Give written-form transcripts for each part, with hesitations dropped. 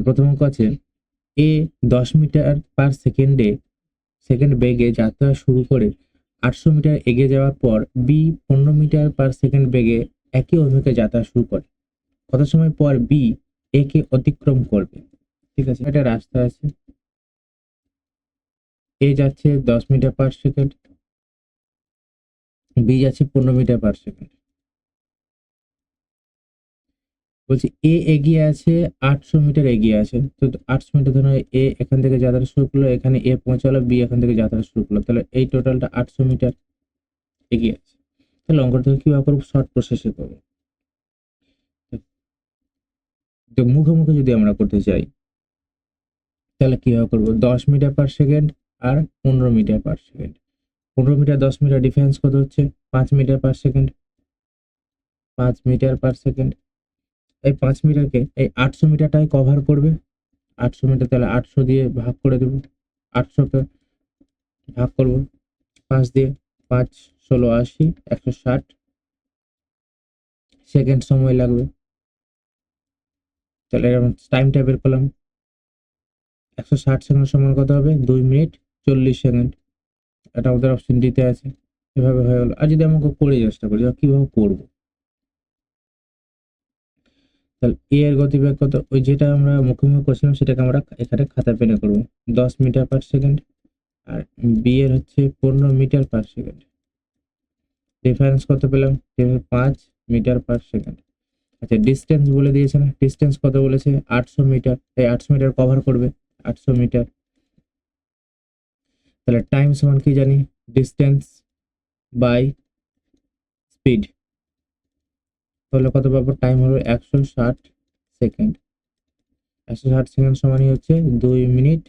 প্রথম অঙ্ক আছে এ 10 মিটার পার সেকেন্ড বেগে যাত্রা শুরু করে 800 মিটার এগিয়ে যাওয়ার পর বি 15 মিটার পার সেকেন্ড বেগে একই অভিমুখে যাত্রা শুরু করে। কত সময় পর বি এ কে অতিক্রম করবে? ঠিক আছে, একটা রাস্তা আছে, এ যাচ্ছে 10 মিটার পার সেকেন্ড, বি যাচ্ছে 15 মিটার পার সেকেন্ড। বলছি এ এগিয়ে আছে 800 মিটার এগিয়ে আছে, তো 800 মিটার ধরো এ এখান থেকে যাত্রা শুরু করলো, এখানে এ পৌঁছালো, বি এখান থেকে যাত্রা শুরু করলো, তাহলে এই টোটালটা 800 মিটার এগিয়ে আছে। তাহলে অঙ্কটা কিভাবে করবো? শর্ট প্রসেসে করবো। তো মুখোমুখি যদি আমরা করতে চাই তাহলে কিভাবে করবো? 10 মিটার পার সেকেন্ড আর 15 metre per second. 15 metre 10 metre difference কত হচ্ছে? 5 metre per second. 5 metre per second, এই 5 মিটারকে এই 800 মিটারটাই কভার করবে। 800 মিটার, তাহলে 800 দিয়ে ভাগ করে দেবো, 800কে ভাগ করবো 5 দিয়ে, 5 16 80, 160 সেকেন্ড সময় লাগবে। তাহলে টাইমটা বের করলাম, 160 সেকেন্ড সমান কত হবে? 2 মিনিট 40 সেকেন্ড। এটা আমাদের অপশন দিতে আছে, এভাবে হয়ে গেল। আর যদি আমাকে করে চেষ্টা করি কিভাবে করবো, তাহলে এ এর গতিবেগ কত? ওই যেটা আমরা মুখোমুখি করছিলাম সেটাকে আমরা এখানে খাতা পেনে করবো, 10 মিটার পার সেকেন্ড, আর বি এর হচ্ছে 15 মিটার পার সেকেন্ড। ডিফারেন্স কত পেলাম? 5 মিটার পার সেকেন্ড। আচ্ছা, ডিস্টেন্স বলে দিয়েছে না? ডিস্টেন্স কত বলেছে? 800 মিটার, এই 800 মিটার কভার করবে 800 মিটার। তাহলে টাইম সমান কি জানি? Distance by speed. তাহলে কত পাবো? টাইম হলো 160 সেকেন্ড। 160 সেকেন্ড সমানই হচ্ছে 2 মিনিট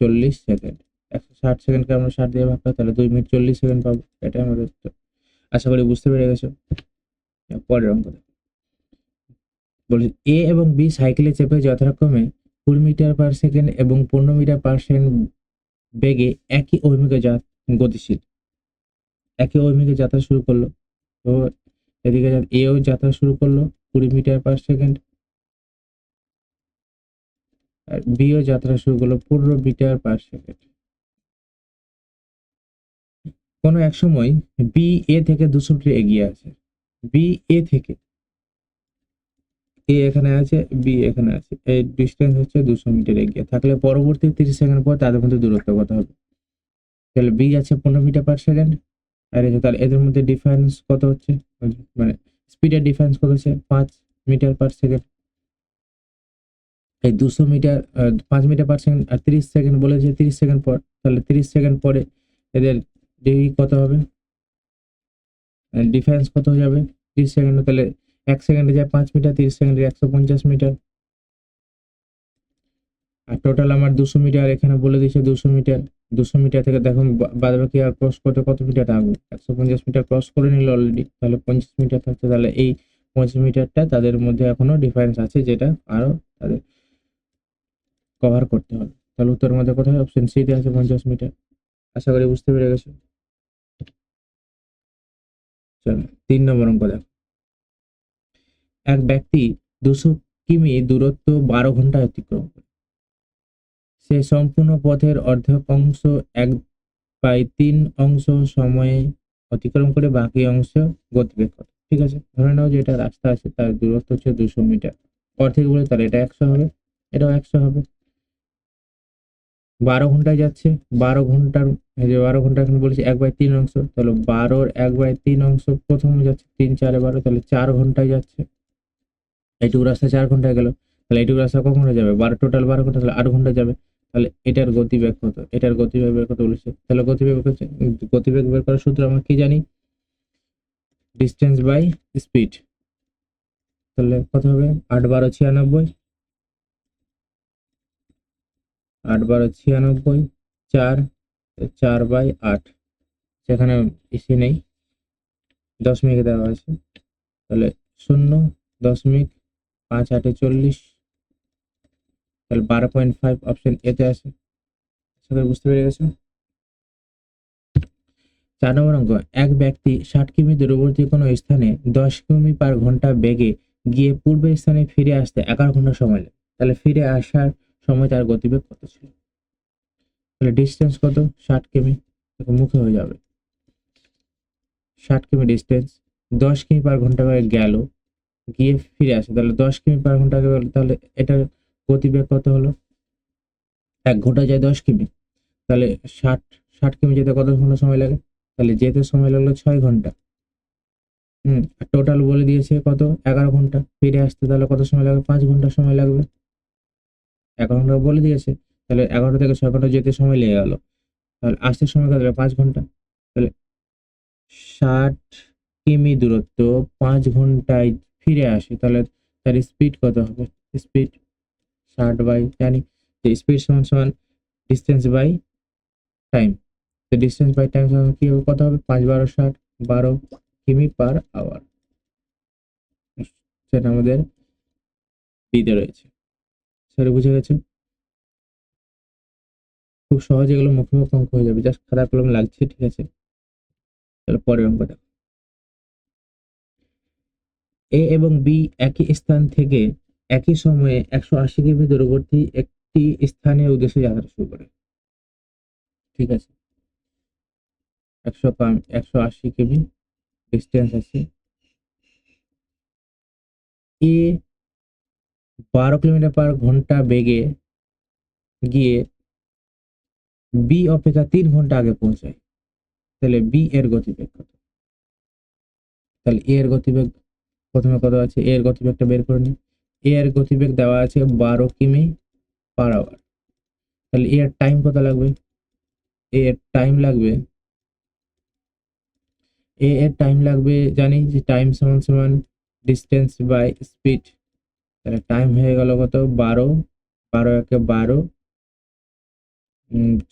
40 সেকেন্ড। 160 সেকেন্ডকে আমরা 60 দিয়ে ভাগ করি, তাহলে 2 মিনিট 40 সেকেন্ড পাবো। এটা আমাদের উত্তর। আশা করি বুঝতে পেরে গেছো। পরের অঙ্ক বলছি এ এবং বি সাইকেলে চেপে যথাক্রমে 20 মিটার পার সেকেন্ড এবং 15 মিটার পার সেকেন্ড বেগে একই অভিমুখে গতিশীল, একই অভিমুখে যাত্রা শুরু করলো। তো এদিকে এও যাত্রা শুরু করলো 20 মিটার পার সেকেন্ড, আর বিও যাত্রা শুরু করলো 15 মিটার পার সেকেন্ড। কোনো এক সময় বি এ থেকে 200 মিটার এগিয়ে আছে। বি এ থেকে, এ এখানে আছে, বি এখানে আছে, এই ডিস্টেন্স হচ্ছে 200 মিটার এগিয়ে থাকলে পরবর্তী 30 সেকেন্ড পর তাদের মধ্যে দূরত্ব কত হবে? তাহলে বি আছে 15 মিটার পার সেকেন্ড, আর তাহলে এদের মধ্যে ডিফারেন্স কত হচ্ছে? মানে স্পিডের ডিফারেন্স কত হচ্ছে? 5 মিটার পার সেকেন্ড। এই 200 মিটার 5 মিটার পার সেকেন্ড আর 30 সেকেন্ড বলেছে 30 সেকেন্ড পর, তাহলে 30 সেকেন্ড পরে এদের ডিগ্রি কত হবে? ডিফারেন্স কত হয়ে যাবে 30 সেকেন্ড? তাহলে 1 সেকেন্ডে যায় 5 মিটার, 30 সেকেন্ডে 150 মিটার। আর টোটাল আমার 200 মিটার এখানে বলে দিয়েছে 200 মিটার। 200 মিটার থেকে দেখুন বাদবাকি আর ক্রস করতে কত মিটার থাকবে? 150 মিটার ক্রস করে নিল অলরেডি, তাহলে 50 মিটার থাকছে। তাহলে এই 50 মিটারটা তাদের মধ্যে এখনো ডিফারেন্স আছে, যেটা আরো তাদের কভার করতে হবে। তাহলে উত্তরের মধ্যে কোথায়? অপশন সি তে আছে 50 মিটার। আশা করি বুঝতে পেরে গেছো। চলো 3 নম্বর অঙ্ক দেখো। এক ব্যক্তি 200 কিমি দূরত্ব 12 ঘন্টায় অতিক্রম করে। সে সম্পূর্ণ পথের অর্ধেক অংশ 1/3 অংশ সময়ে অতিক্রম করে, বাকি অংশ গতিবেগ কত? ঠিক আছে, ধরে নাও যে এটা রাস্তা আছে, তার দূরত্ব হচ্ছে 200 মিটার, অর্ধেক বলে তাহলে এটা 100 হবে, এটাও 100 হবে। 12 ঘন্টায় যাচ্ছে, 12 ঘন্টার এই যে 12 ঘন্টা এখন বলেছে 1/3 অংশ, তাহলে 12-র 1/3 অংশ প্রথমে যাচ্ছে 3 4 12, তাহলে 4 ঘন্টায় যাচ্ছে। এইটুকু রাস্তা 4 ঘন্টায় গেল, তাহলে এইটুকু রাস্তা কখন ঘন্টা যাবে? 12 টোটাল 12 ঘন্টা, তাহলে 8 ঘন্টা যাবে। তাহলে এটার গতিবেগ কত? এটার গতিবেগ বের করতে বলেছে। তাহলে গতিবেগ হচ্ছে, গতিবেগ বের করার সূত্র আমরা কি জানি? Distance by speed. তাহলে কত হবে? 8 12 96, 8 12 96, 4 4/8, সেখানে ইসি নেই, দশমিক দেওয়া আছে, তাহলে 0.5 8 40, তাহলে 12.5 অপশন এতে আছে। সবাই বুঝতে পেরে গেছো। 4 নম্বর অঙ্ক, এক ব্যক্তি 60 কিমি দূরবর্তী কোনো স্থানে 10 কিমি পার ঘন্টা বেগে গিয়ে পূর্বের স্থানে ফিরে আসতে 11 ঘন্টা সময় লাগে। তাহলে ফিরে আসার সময় তার গতিবেগ কত ছিল? তাহলে ডিস্টেন্স কত? 60 কিমি। মুখে হয়ে যাবে 60 কিমি ডিস্টেন্স, 10 কিমি/ঘন্টা করে গেল, গিয়ে ফিরে আসে, তাহলে 10 কিমি/ঘন্টা গেল, তাহলে এটার গতিবেগ কত হলো? 1 ঘন্টা যায় 10 কিমি, তাহলে 60 কিমি যেতে কত ঘন্টা সময় লাগে? তাহলে যেতে সময় লাগলো 6 ঘন্টা। আর টোটাল বলে দিয়েছে কত? 11 ঘন্টা। ফিরে আসতে তাহলে কত সময় লাগবে? 5 ঘন্টা সময় লাগবে। 11 ঘন্টা বলে দিয়েছে, তাহলে 11 থেকে 6 ঘন্টা যেতে সময় লেগে গেল, তাহলে আসতে সময় কত লাগবে? 5 ঘন্টা। তাহলে 60 কিমি দূরত্ব 5 ঘন্টায় ফিরে আসে, তাহলে তার স্পিড কত হবে? স্পিড 60 বাই, জানি যে স্পিড সমান সমান ডিস্টেন্স বাই টাইম। তো ডিস্টেন্স বাই টাইম সমান কি হবে? কত হবে? 5 × 12 = 60, 12 কিমি/আওয়ার। সেটা আমাদের দিতে রয়েছে। সেটা বুঝে গেছে? খুব সহজে এগুলো মুখে অঙ্ক হয়ে যাবে, জাস্ট খাতা কলম লাগছে। ঠিক আছে, তাহলে পরের অঙ্ক দেখো। এ এবং বি একই স্থান থেকে একই সময়ে 180 কিমি দূরবর্তী একটি স্থানের উদ্দেশ্যে যাত্রা শুরু করে। ঠিক আছে, 180 কিমি ডিস্টেন্স আছে। এ 12 কিলোমিটার/ঘন্টা বেগে গিয়ে বি অপেক্ষা 3 ঘন্টা আগে পৌঁছায়, তাহলে বি এর গতিবেগ কত? তাহলে এ এর গতিবেগ প্রথমে কত আছে? এ এর গতিবেগটা বের করে নিই। এ এর গতিবেগ দেওয়া আছে 12 কিমি/আওয়ার। তাহলে এ এর টাইম কত লাগবে? এ এর টাইম লাগবে, জানি যে টাইম সমান সমান ডিস্টেন্স বাই স্পিড। তাহলে টাইম হয়ে গেল কত? 12, 12 × 1 = 12,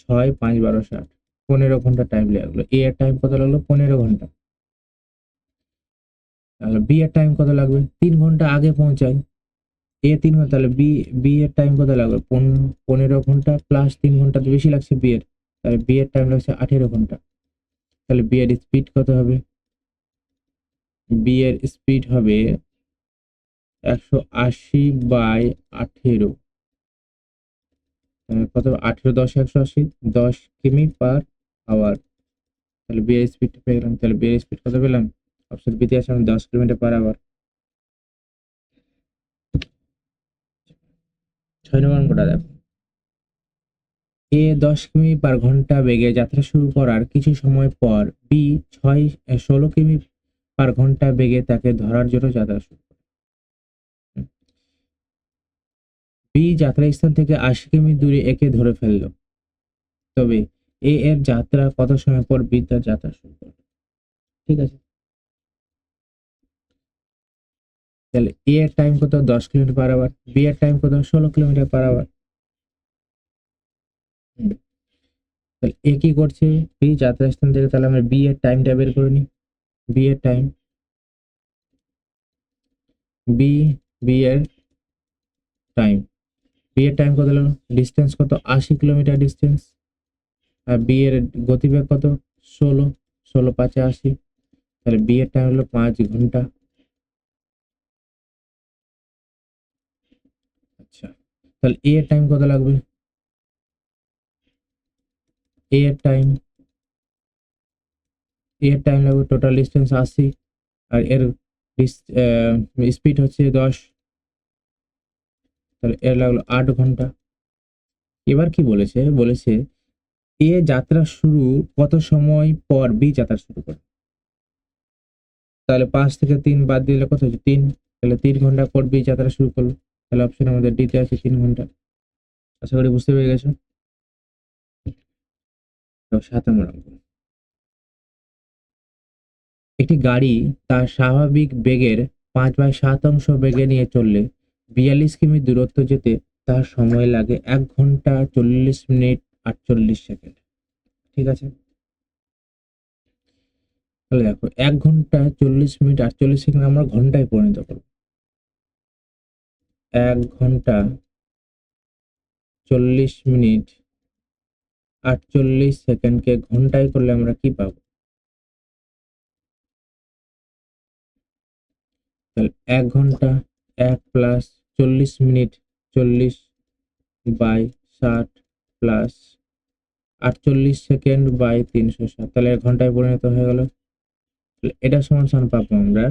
6, 5, 12, 60, 15 ঘন্টা টাইম লাগলো। এ এর টাইম কত লাগলো? 15 ঘন্টা। তাহলে বি এর টাইম কত লাগবে? 3 ঘন্টা আগে পৌঁছায়। এ 3 ঘন্টা, তাহলে বি এর টাইম কত লাগবে? 15 ঘন্টা প্লাস 3 ঘন্টা তো বেশি লাগছে বি এর, তাহলে বি এর টাইম লাগছে 18 ঘন্টা। তাহলে বি এর স্পিড কত হবে? বি এর স্পিড হবে 180/18। কত? 18, 10, 180, 10 কিমি/আওয়ার। তাহলে বি এর স্পিড পেয়ে গেলাম। তাহলে বি এর স্পিড কত পেলাম? অপশন বি তে আছে 10 কিলোমিটার/আওয়ার। 6 নম্বর অঙ্কটা দেখো। এ 10 কিমি/ঘন্টা বেগে যাত্রা শুরু করার কিছু সময় পর বি 16 কিমি/ঘন্টা বেগে তাকে ধরার জন্য যাত্রা শুরু করে। বি যাত্রাস্থান থেকে 80 কিমি দূরে একে ধরে ফেলল, তবে এ এর যাত্রা কত সময় পর বি তার যাত্রা শুরু করবে? ঠিক আছে, তাহলে এ এর টাইম কত? 10 কিলোমিটার/আওয়ার। বি এর টাইম কত? 16 কিলোমিটার/আওয়ার। তাহলে এ কি করছে? বি যাত্রাস্থান থেকে, তাহলে আমরা বি এর টাইমটা বের করে নিই। বি এর টাইম, বি বি এর টাইম বি এর টাইম কত হলো? ডিস্টেন্স কত? 80 কিলোমিটার ডিস্টেন্স। আর বি এর গতিবেগ কত? 16, 16 × 5 = 80। তাহলে বি এর টাইম হলো 5 ঘন্টা। আচ্ছা, তাহলে এ এর টাইম কত লাগবে? এ এর টাইম লাগবে, টোটাল ডিস্টেন্স 80, আর এর স্পিড হচ্ছে 10, তাহলে এর লাগলো 8 ঘন্টা। এবার কি বলেছে? বলেছে এ যাত্রা শুরু কত সময় পর বি যাত্রা শুরু করে। তাহলে 5 থেকে 3 বাদ দিলে কত হচ্ছে? 3। তাহলে 3 ঘন্টা পর বি যাত্রা শুরু করলো, তাহলে অপশন আমাদের ডি তে আছে 3 ঘন্টা। আশা করি বুঝতে পেরে গেছো। তো 7 নম্বর অঙ্ক। একটি গাড়ি তার স্বাভাবিক বেগের 5/7 বেগে নিয়ে চললে 42 কিমি দূরত্ব যেতে তার সময় লাগে 1 ঘন্টা 40 মিনিট 48 সেকেন্ড। ঠিক আছে, তাহলে দেখো 1 ঘন্টা 40 মিনিট 48 সেকেন্ড আমরা ঘন্টায় পরিণত করবো। 1 ঘন্টা 40 মিনিট 48 সেকেন্ডকে ঘন্টায় করলে আমরা কি পাবো? তাহলে 1 ঘন্টা 1 + 40 মিনিট 40/60 প্লাস 48 সেকেন্ড বাই 360, তাহলে 1 ঘন্টায় পরিণত হয়ে গেল। এটা সমান সমান পাবো আমরা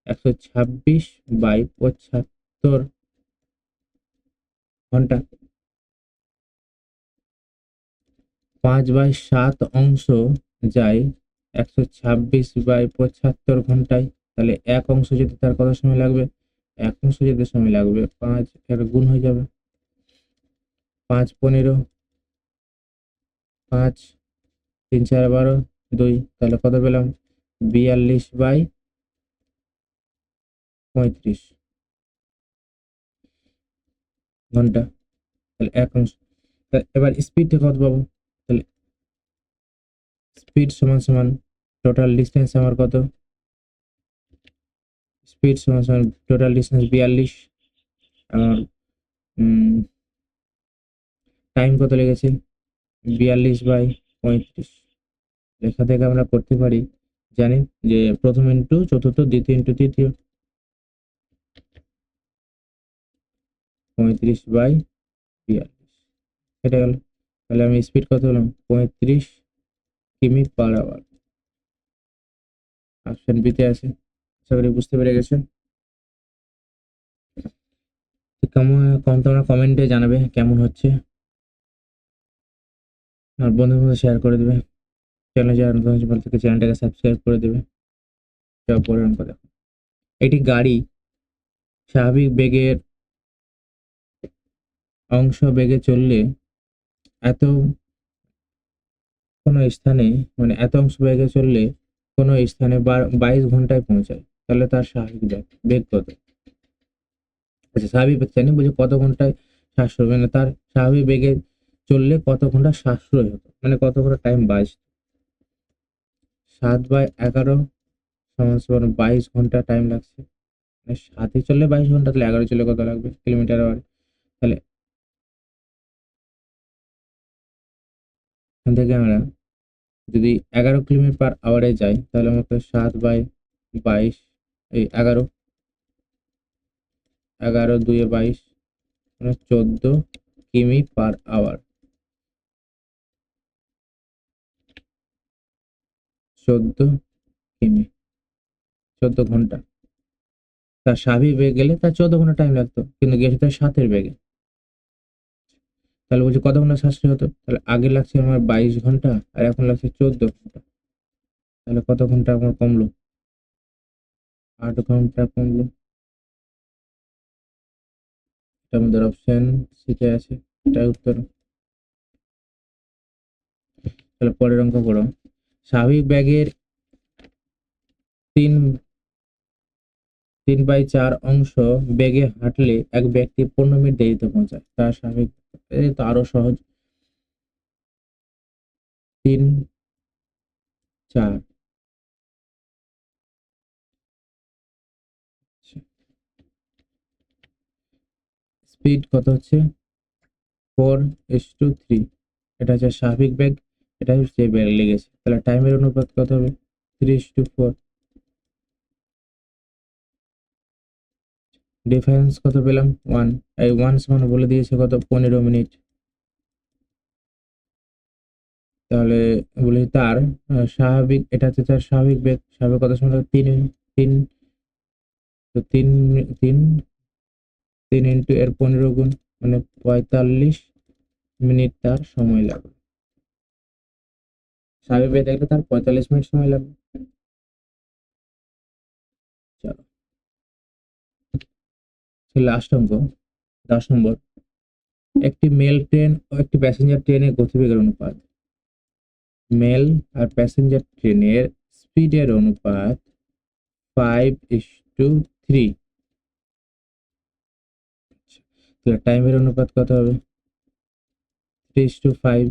126/75 ঘন্টা। 5/7 অংশ যায় 126/75 ঘন্টায়, তাহলে এক অংশ যেতে তার কত সময় লাগবে? এক অংশ যেতে সময় লাগবে 5, এর গুণ হয়ে যাবে 5 15, 5 3 4 12 2, তাহলে কত পেলাম? 42/35 ঘন্টা, তাহলে এক অংশ। এবার স্পিডটা কত পাবো? তাহলে স্পিড সমান সমান টোটাল ডিস্টেন্স আমার কত? স্পিড সমান সমান টোটাল ডিস্টেন্স 42, আর টাইম কত লেগেছে? 42/35। এখান থেকে আমরা করতে পারি, জানি যে প্রথম ইন্টু চতুর্থ, দ্বিতীয় ইন্টু তৃতীয়, 35/42 কেটে গেল। তাহলে আমি স্পিড কত হলাম? 35 কিমি/আওয়ার। অপশন বিতে আছে। আশা করি বুঝতে পেরে গেছেন। কেমন তোমরা কমেন্টে জানাবে কেমন হচ্ছে, আর বন্ধুদের মধ্যে শেয়ার করে দেবে। চ্যানেলে যারা নতুন আছে ভালো থেকে চ্যানেলটাকে সাবস্ক্রাইব করে দেবে। পরের অঙ্ক দেখো। একটি গাড়ি স্বাভাবিক বেগের অংশ বেগে চললে এত কোনো স্থানে, মানে এত অংশ বেগে চললে কোনো স্থানে 22 ঘন্টায় পৌঁছায়, তাহলে তার স্বাভাবিক বেগ কত? আচ্ছা, স্বাভাবিক বেগ জানি, বলছি কত ঘন্টায় সাশ্রয়, মানে তার স্বাভাবিক বেগে চললে কত ঘন্টা সাশ্রয় হতো, মানে কত ঘন্টা টাইম বাঁচত। 7/11 সমান সমান 22 ঘন্টা টাইম লাগছে। মানে 7-এ চললে 22 ঘন্টা, তাহলে 11 চললে কত লাগবে কিলোমিটার আওয়ার? তাহলে এখান থেকে আমরা যদি 11 কিলোমিটার/আওয়ারে যাই, তাহলে আমাকে 7/22, এই 11, 2-এ 22, মানে 14 কিমি/আওয়ার, 14 কিমি, 14 ঘন্টা। তার স্বাভাবিক বেগে গেলে তার 14 ঘন্টা টাইম লাগতো, কিন্তু গেছে তার 7-এর বেগে। তাহলে বলছি কত ঘন্টা সাশ্রয় হতো? তাহলে আগে লাগছে আমার 22 ঘন্টা, আর এখন লাগছে 14 ঘন্টা, তাহলে কত ঘন্টা আমার কমলো? 8 ঘন্টা কমলো। এটা আমাদের অপশন সিতে আছে, এটাই উত্তর। তাহলে পরের অঙ্ক করো। স্বাভাবিক বেগের 3/4 অংশ বেগে হাঁটলে এক ব্যক্তি 15 মিনিট দেরিতে পৌঁছায়, তার স্বাভাবিক। এই তো আরো সহজ। 3/4, স্পিড কত হচ্ছে? 4:3, এটা হচ্ছে স্বাভাবিক বেগ, এটা হচ্ছে বেগ লেগেছে, তাহলে টাইমের অনুপাত কত হবে? 3:4। ডিফারেন্স কত পেলাম? 1। এই 1 সমান বলে দিয়েছে কত? 15 মিনিট। তাহলে বলি তার স্বাভাবিক, এটা হচ্ছে তার স্বাভাবিক বেগ, স্বাভাবিক কত সময় লাগবে? 3 তো 3 ইন্টু এর 15 গুণ, মানে 45 মিনিট তার সময় লাগবে। স্বাভাবিক বেগ দেখলে তার 45 মিনিট সময় লাগবে। চলো, লাস্ট অঙ্ক 10 নম্বর। একটি মেল ট্রেন ও একটি প্যাসেঞ্জার ট্রেনের গতিবেগের অনুপাত। মেল আর প্যাসেঞ্জার ট্রেনের স্পিডের অনুপাত 5:3। তাহলে টাইমের অনুপাত কত হবে? 3:5।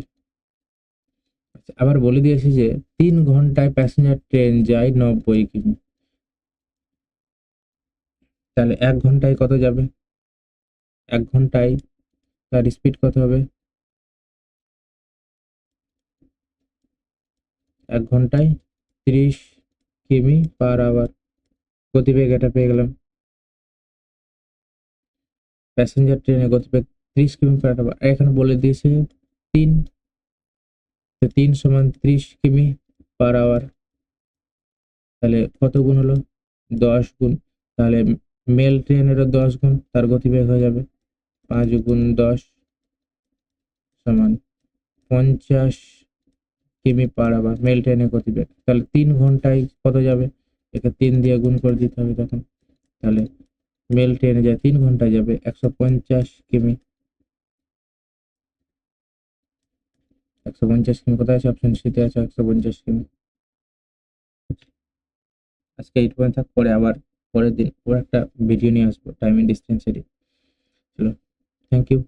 আবার বলে দিয়েছে যে 3 ঘন্টায় প্যাসেঞ্জার ট্রেন যায় 90 কিমি, তাহলে 1 ঘন্টায় কত যাবে? 1 ঘন্টায় তার স্পিড কত হবে? 1 ঘন্টায় 30 কিমি/আওয়ার গতিবেগ, এটা পেয়ে গেলাম। প্যাসেঞ্জার ট্রেনের গতিবেগ 30 কিমি পার আওয়ার। এখানে বলে দিয়েছে 3, তো 3 সমান 30 কিমি পার আওয়ার। তাহলে কত গুণ হলো? 10 গুণ। তাহলে মেল ট্রেনেরও 10 গুণ তার গতিবেগ হয়ে যাবে। 5 গুণ 10 সমান 50 কিমি পার আওয়ার মেল ট্রেনের গতিবেগ। তাহলে 3 ঘন্টায় কত যাবে? একে 3 দিয়ে গুণ করে দিতে হবে তখন। তাহলে মেল ট্রেনে যায় 3 ঘন্টায় যাবে 150 কিমি। 150 কিমি কোথায় আছে? অপশন সিতে আছে 150 কিমি। আজকে এই পর্যন্ত থাক, পরে আবার পরের দিন আবার একটা ভিডিও নিয়ে আসবো টাইম এন্ড ডিস্টেন্সেরই। চলো, থ্যাংক ইউ।